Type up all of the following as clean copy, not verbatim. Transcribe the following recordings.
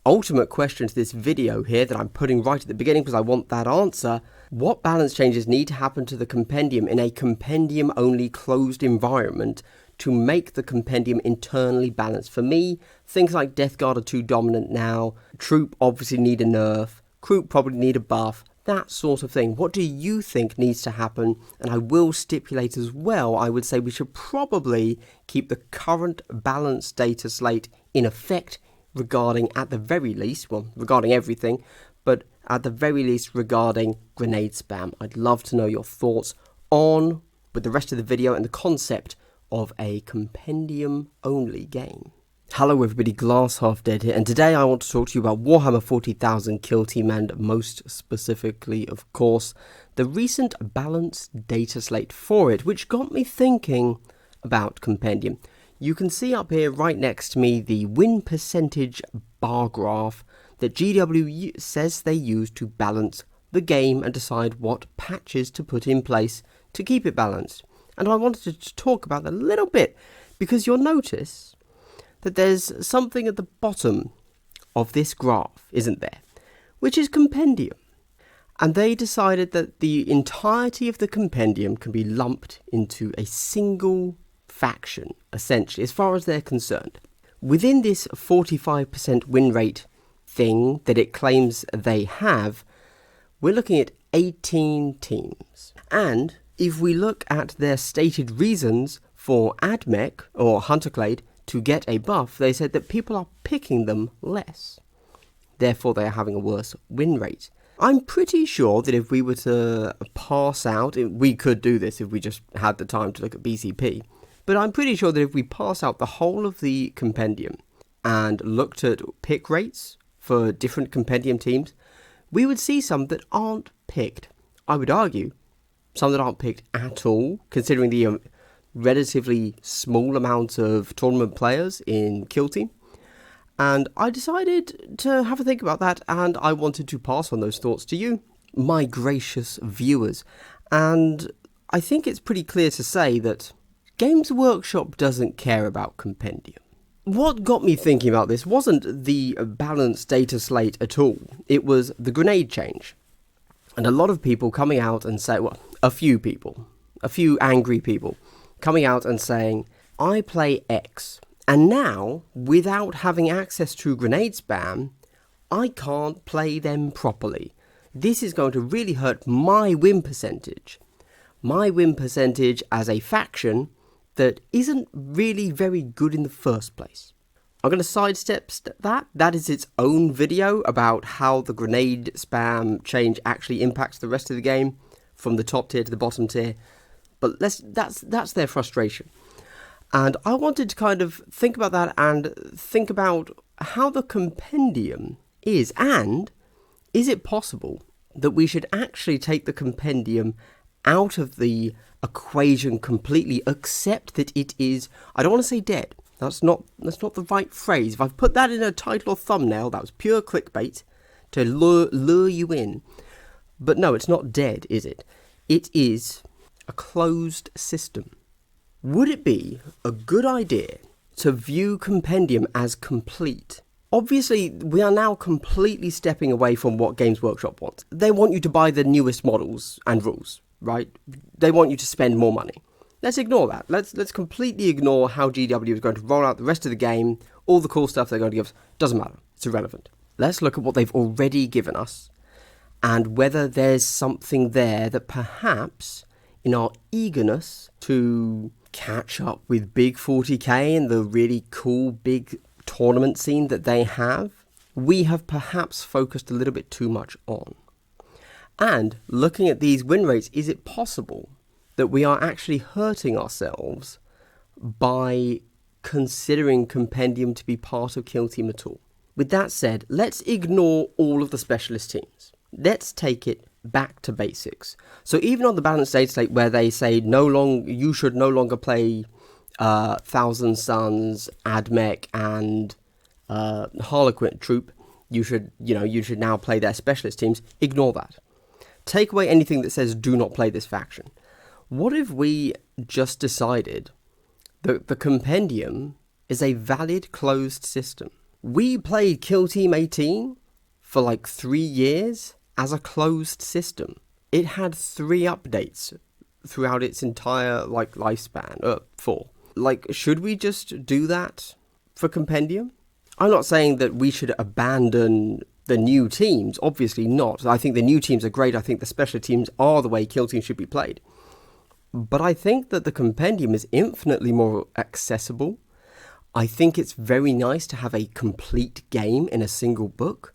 ultimate question to this video here that I'm putting right at the beginning because I want that answer. What balance changes need to happen to the compendium in a compendium-only closed environment to make the compendium internally balanced? For me, things like Death Guard are too dominant now, Troop obviously need a nerf, Crew probably need a buff, that sort of thing. What do you think needs to happen? And I will stipulate as well, I would say we should probably keep the current balance data slate in effect regarding, at the very least, well, regarding everything, but at the very least regarding grenade spam. I'd love to know your thoughts on, with the rest of the video, and the concept of a compendium-only game. Hello everybody, Glass Half Dead here, and today I want to talk to you about Warhammer 40,000 Kill Team, and most specifically, of course, the recent balanced data slate for it, which got me thinking about Compendium. You can see up here right next to me the win percentage bar graph that GW says they use to balance the game and decide what patches to put in place to keep it balanced. And I wanted to talk about that a little bit because you'll notice that there's something at the bottom of this graph, isn't there? Which is Compendium. And they decided that the entirety of the Compendium can be lumped into a single faction, essentially, as far as they're concerned. Within this 45% win rate thing that it claims they have, we're looking at 18 teams. And if we look at their stated reasons for AdMech or Hunterclade to get a buff, they said that people are picking them less. Therefore, they are having a worse win rate. I'm pretty sure that if we were to pass out, we could do this if we just had the time to look at BCP, but I'm pretty sure that if we pass out the whole of the Compendium and looked at pick rates for different Compendium teams, we would see some that aren't picked. I would argue some that aren't picked at all, considering the relatively small amount of tournament players in Kill Team. And I decided to have a think about that, and I wanted to pass on those thoughts to you, my gracious viewers. And I think it's pretty clear to say that Games Workshop doesn't care about Compendium. What got me thinking about this wasn't the balanced data slate at all. It was the grenade change. And a lot of people coming out and say, well, a few angry people, coming out and saying, I play X, and now, without having access to grenade spam, I can't play them properly. This is going to really hurt my win percentage. My win percentage as a faction that isn't really very good in the first place. I'm going to sidestep that. That is its own video about how the grenade spam change actually impacts the rest of the game, from the top tier to the bottom tier. But that's their frustration. And I wanted to kind of think about that and think about how the Compendium is. And is it possible that we should actually take the Compendium out of the equation completely, accept that it is, I don't want to say dead. That's not the right phrase. If I've put that in a title or thumbnail, that was pure clickbait to lure you in. But no, it's not dead, is it? It is a closed system. Would it be a good idea to view Compendium as complete? Obviously, we are now completely stepping away from what Games Workshop wants. They want you to buy the newest models and rules, right? They want you to spend more money. Let's ignore that. Let's completely ignore how GW is going to roll out the rest of the game, all the cool stuff they're going to give us. Doesn't matter. It's irrelevant. Let's look at what they've already given us and whether there's something there that perhaps, in our eagerness to catch up with Big 40k and the really cool big tournament scene that they have, we have perhaps focused a little bit too much on. And looking at these win rates, is it possible that we are actually hurting ourselves by considering Compendium to be part of Kill Team at all? With that said, let's ignore all of the specialist teams. Let's take it back to basics. So even on the balanced data slate where they say you should no longer play Thousand Suns, AdMech, and Harlequin Troop, you should now play their specialist teams. Ignore that. Take away anything that says do not play this faction. What if we just decided that the Compendium is a valid closed system? We played Kill Team 18 for like 3 years as a closed system. It had 3 updates throughout its entire like lifespan. 4. Like, should we just do that for Compendium? I'm not saying that we should abandon the new teams, obviously not. I think the new teams are great. I think the special teams are the way Kill Team should be played. But I think that the Compendium is infinitely more accessible. I think it's very nice to have a complete game in a single book.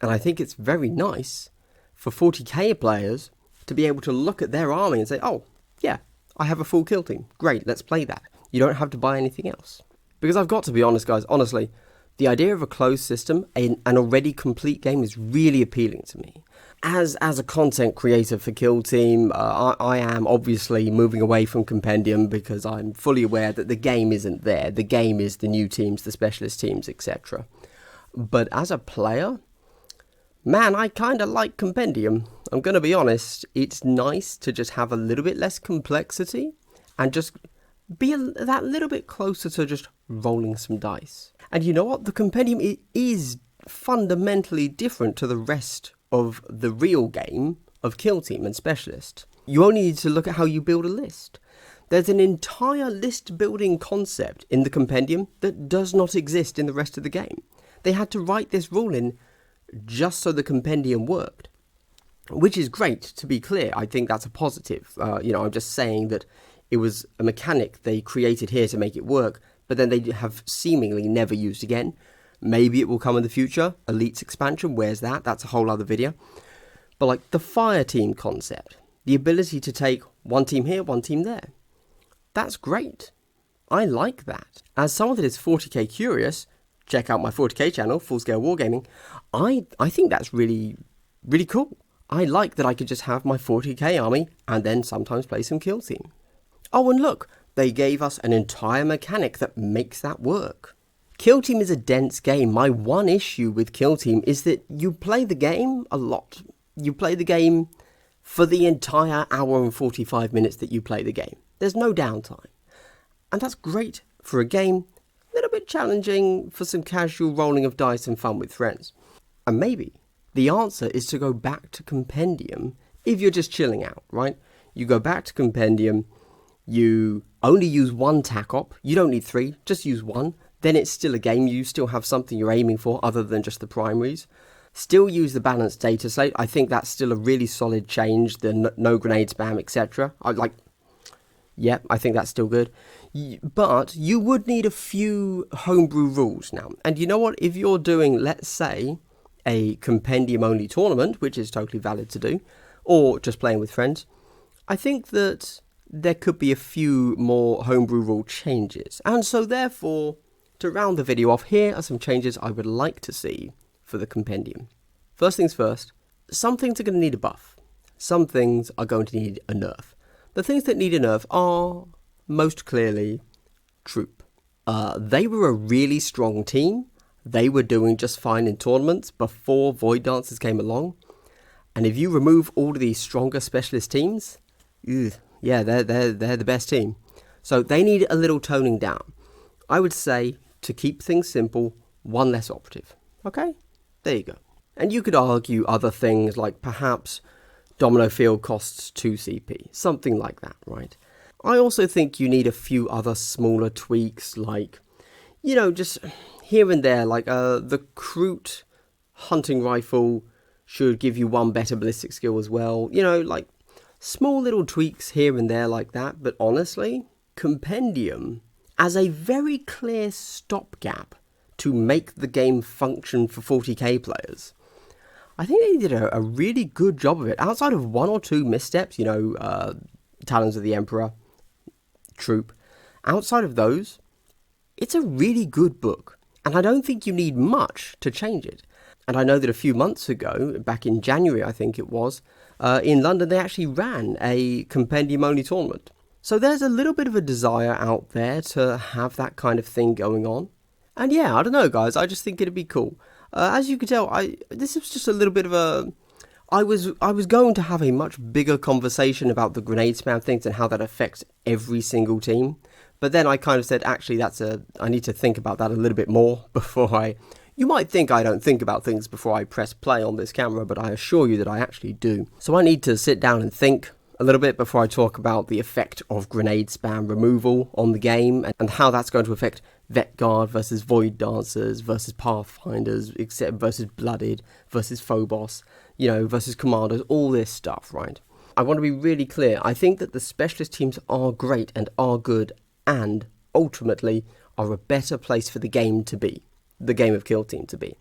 And I think it's very nice for 40k players to be able to look at their army and say, oh, yeah, I have a full Kill Team. Great, let's play that. You don't have to buy anything else. Because I've got to be honest, guys, honestly, the idea of a closed system, an already complete game, is really appealing to me. As a content creator for Kill Team, I am obviously moving away from Compendium because I'm fully aware that the game isn't there. The game is the new teams, the specialist teams, etc. But as a player, man, I kind of like Compendium. I'm going to be honest, it's nice to just have a little bit less complexity and just be that little bit closer to just rolling some dice. And you know what? The Compendium is fundamentally different to the rest of the real game of Kill Team and Specialist. You only need to look at how you build a list. There's an entire list building concept in the Compendium that does not exist in the rest of the game. They had to write this rule in just so the Compendium worked, which is great, to be clear. I think that's a positive. I'm just saying that it was a mechanic they created here to make it work, but then they have seemingly never used again. Maybe it will come in the future. Elite's expansion, where's that? That's a whole other video. But like the fire team concept, the ability to take one team here, one team there. That's great. I like that. As someone that is 40k curious, check out my 40k channel, Full Scale Wargaming. I think that's really, really cool. I like that I could just have my 40k army and then sometimes play some Kill Team. Oh, and look, they gave us an entire mechanic that makes that work. Kill Team is a dense game. My one issue with Kill Team is that you play the game a lot. You play the game for the entire hour and 45 minutes that you play the game. There's no downtime. And that's great for a game, a little bit challenging for some casual rolling of dice and fun with friends. And maybe the answer is to go back to Compendium if you're just chilling out, right? You go back to Compendium, you only use one tac op, you don't need 3, just use 1. Then it's still a game, you still have something you're aiming for other than just the primaries. Still use the balanced data slate. I think that's still a really solid change, the no grenade spam, etc. I think that's still good. But you would need a few homebrew rules now. And you know what? If you're doing, let's say, a Compendium-only tournament, which is totally valid to do, or just playing with friends, I think that there could be a few more homebrew rule changes. And so therefore, to round the video off, here are some changes I would like to see for the Compendium. First things first, some things are going to need a buff. Some things are going to need a nerf. The things that need a nerf are, most clearly, Troop. They were a really strong team. They were doing just fine in tournaments before Void Dancers came along. And if you remove all of these stronger specialist teams, yeah, they're the best team. So they need a little toning down. I would say, to keep things simple, 1 less operative. Okay? There you go. And you could argue other things like perhaps Domino Field costs 2 CP. Something like that, right? I also think you need a few other smaller tweaks like, just here and there, like the Kroot hunting rifle should give you 1 better ballistic skill as well. Like small little tweaks here and there like that. But honestly, Compendium, as a very clear stopgap to make the game function for 40k players, I think they did a really good job of it. Outside of 1 or 2 missteps, Talons of the Emperor, Troop, outside of those, it's a really good book. And I don't think you need much to change it. And I know that a few months ago, back in January I think it was, in London they actually ran a Compendium-only tournament. So there's a little bit of a desire out there to have that kind of thing going on. And yeah, I don't know guys, I just think it'd be cool. As you can tell, this was just a little bit of a... I was going to have a much bigger conversation about the grenade spam things and how that affects every single team. But then I kind of said, actually, I need to think about that a little bit more before I You might think I don't think about things before I press play on this camera, but I assure you that I actually do. So I need to sit down and think a little bit before I talk about the effect of grenade spam removal on the game and how that's going to affect Vet Guard versus Void Dancers versus Pathfinders, except versus Blooded versus Phobos, versus Commanders, all this stuff, right? I want to be really clear. I think that the specialist teams are great and are good and ultimately are a better place for the game to be, the game of Kill Team to be.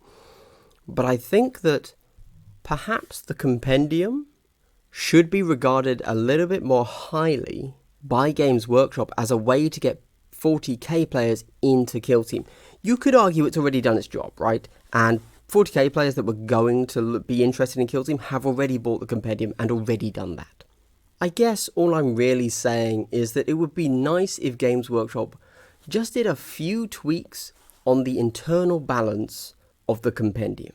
But I think that perhaps the Compendium should be regarded a little bit more highly by Games Workshop as a way to get 40k players into Kill Team. You could argue it's already done its job, right? And 40k players that were going to be interested in Kill Team have already bought the Compendium and already done that. I guess all I'm really saying is that it would be nice if Games Workshop just did a few tweaks on the internal balance of the Compendium.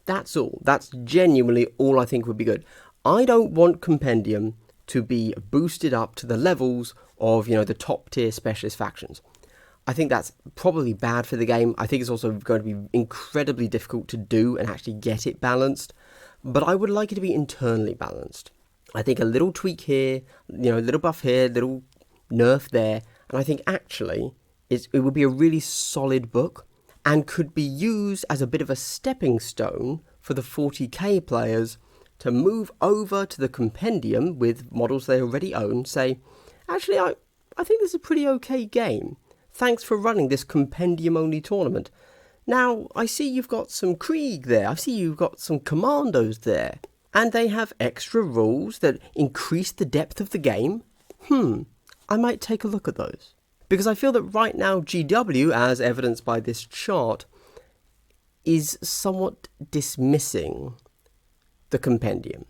That's all. That's genuinely all I think would be good. I don't want Compendium to be boosted up to the levels of, the top tier specialist factions. I think that's probably bad for the game. I think it's also going to be incredibly difficult to do and actually get it balanced. But I would like it to be internally balanced. I think a little tweak here, a little buff here, little nerf there. And I think actually it would be a really solid book and could be used as a bit of a stepping stone for the 40k players to move over to the Compendium with models they already own, say, actually, I think this is a pretty okay game. Thanks for running this Compendium-only tournament. Now, I see you've got some Krieg there. I see you've got some Commandos there. And they have extra rules that increase the depth of the game. I might take a look at those. Because I feel that right now, GW, as evidenced by this chart, is somewhat dismissing the Compendium,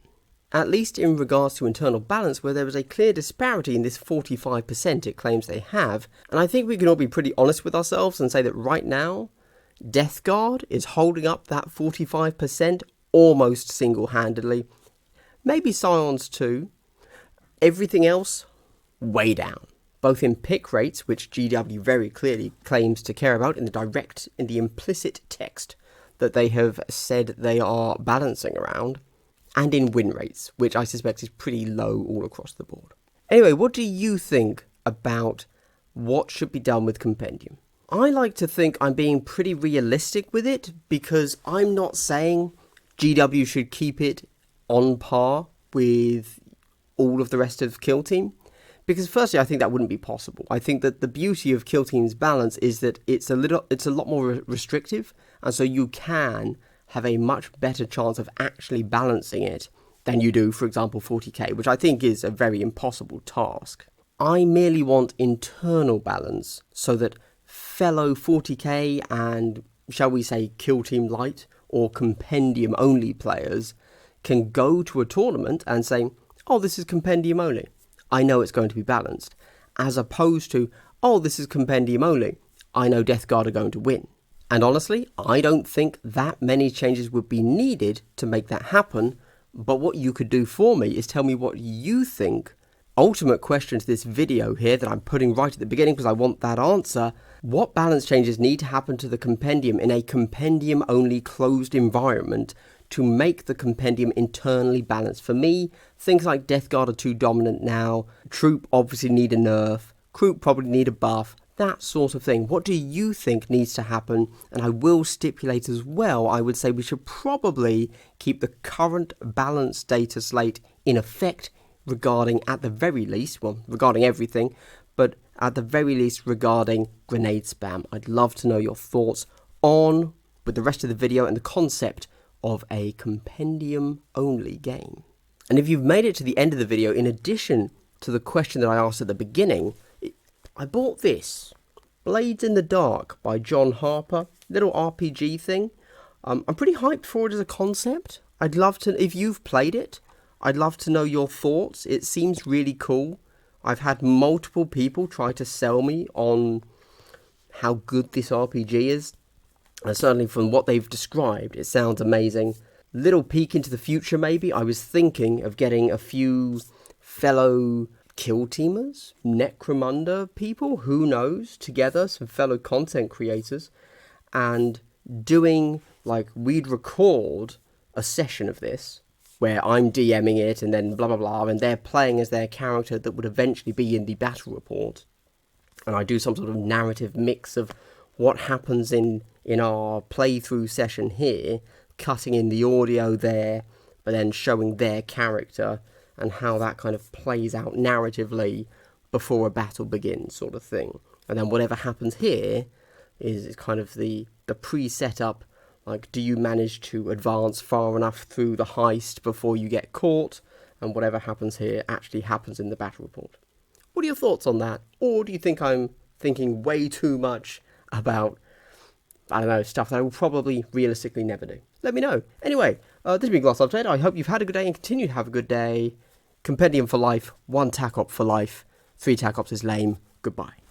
at least in regards to internal balance, where there was a clear disparity in this 45% it claims they have. And I think we can all be pretty honest with ourselves and say that right now, Death Guard is holding up that 45% almost single-handedly. Maybe Scions too. Everything else, way down. Both in pick rates, which GW very clearly claims to care about in the implicit text that they have said they are balancing around, and in win rates, which I suspect is pretty low all across the board. Anyway, what do you think about what should be done with Compendium? I like to think I'm being pretty realistic with it, because I'm not saying GW should keep it on par with all of the rest of Kill Team. Because firstly, I think that wouldn't be possible. I think that the beauty of Kill Team's balance is that it's a lot more restrictive, and so you can have a much better chance of actually balancing it than you do, for example, 40k, which I think is a very impossible task. I merely want internal balance so that fellow 40k and, shall we say, Kill Team Light or Compendium only players can go to a tournament and say, oh, this is Compendium only. I know it's going to be balanced, as opposed to, oh, this is Compendium only. I know Death Guard are going to win. And honestly, I don't think that many changes would be needed to make that happen, but what you could do for me is tell me what you think. Ultimate question to this video here that I'm putting right at the beginning because I want that answer. What balance changes need to happen to the Compendium in a Compendium-only closed environment to make the Compendium internally balanced? For me, things like Death Guard are too dominant now. Troop obviously need a nerf. Crew probably need a buff. That sort of thing. What do you think needs to happen? And I will stipulate as well, I would say we should probably keep the current balance data slate in effect regarding, at the very least, well, regarding everything, but at the very least regarding grenade spam. I'd love to know your thoughts on, with the rest of the video and the concept of a Compendium-only game. And if you've made it to the end of the video, in addition to the question that I asked at the beginning, I bought this, Blades in the Dark by John Harper, little RPG thing. I'm pretty hyped for it as a concept. I'd love to, if you've played it, I'd love to know your thoughts. It seems really cool. I've had multiple people try to sell me on how good this RPG is. And certainly from what they've described, it sounds amazing. Little peek into the future maybe. I was thinking of getting a few fellow Kill Teamers, Necromunda people, who knows, together, some fellow content creators, and doing, like, we'd record a session of this where I'm DMing it and then blah blah blah, and they're playing as their character that would eventually be in the battle report, and I do some sort of narrative mix of what happens in our playthrough session here, cutting in the audio there, but then showing their character and how that kind of plays out narratively before a battle begins, sort of thing. And then whatever happens here is kind of the pre-set up, like, do you manage to advance far enough through the heist before you get caught, and whatever happens here actually happens in the battle report. What are your thoughts on that? Or do you think I'm thinking way too much about, I don't know, stuff that I will probably realistically never do? Let me know. Anyway, this has been Gloss Update. I hope you've had a good day and continue to have a good day. Compendium for life, 1 TAC op for life, 3 TAC ops is lame. Goodbye.